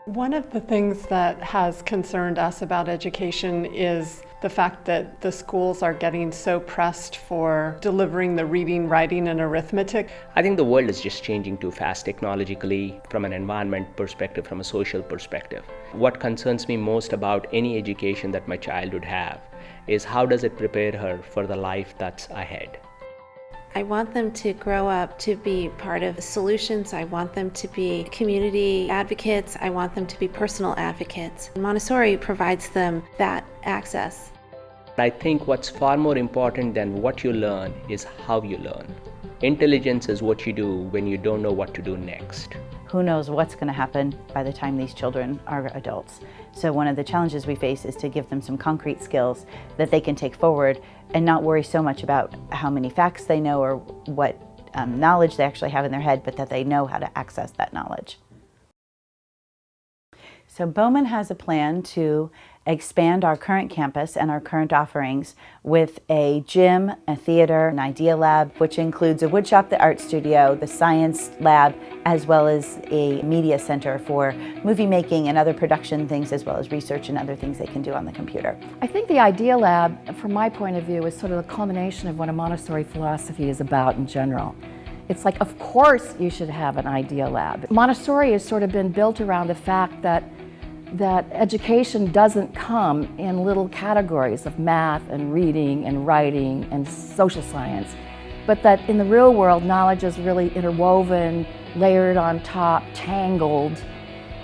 One of the things that has concerned us about education is the fact that the schools are getting so pressed for delivering the reading, writing, and arithmetic. I think the world is just changing too fast technologically, from an environment perspective, from a social perspective. What concerns me most about any education that my child would have is how does it prepare her for the life that's ahead. I want them to grow up to be part of solutions. I want them to be community advocates. I want them to be personal advocates. Montessori provides them that access. I think what's far more important than what you learn is how you learn. Intelligence is what you do when you don't know what to do next. Who knows what's going to happen by the time these children are adults. So one of the challenges we face is to give them some concrete skills that they can take forward and not worry so much about how many facts they know or what knowledge they actually have in their head, but that they know how to access that knowledge. So Bowman has a plan to expand our current campus and our current offerings with a gym, a theater, an idea lab, which includes a woodshop, the art studio, the science lab, as well as a media center for movie making and other production things, as well as research and other things they can do on the computer. I think the idea lab, from my point of view, is sort of the culmination of what a Montessori philosophy is about in general. It's like, of course you should have an idea lab. Montessori has sort of been built around the fact that education doesn't come in little categories of math and reading and writing and social science, but that in the real world, knowledge is really interwoven, layered on top, tangled,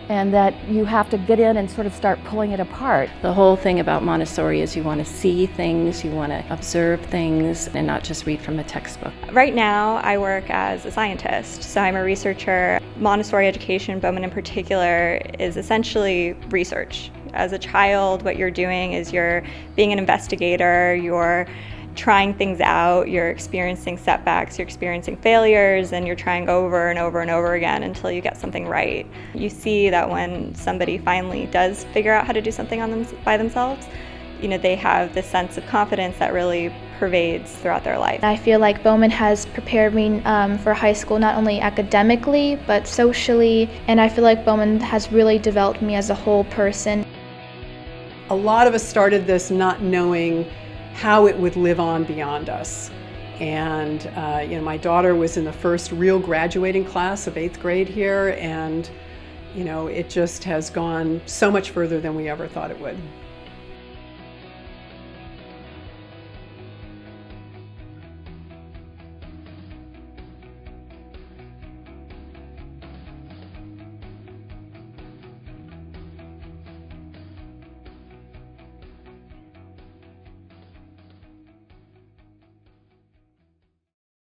and that you have to get in and sort of start pulling it apart. The whole thing about Montessori is you want to see things, you want to observe things, and not just read from a textbook. Right now, I work as a scientist, so I'm a researcher. Montessori education, Bowman in particular, is essentially research. As a child, what you're doing is you're being an investigator, you're trying things out, you're experiencing setbacks, you're experiencing failures, and you're trying over and over and over again until you get something right. You see that when somebody finally does figure out how to do something by themselves, they have this sense of confidence that really pervades throughout their life. I feel like Bowman has prepared me for high school, not only academically, but socially, and I feel like Bowman has really developed me as a whole person. A lot of us started this not knowing how it would live on beyond us. And my daughter was in the first real graduating class of 8th grade here, and it just has gone so much further than we ever thought it would.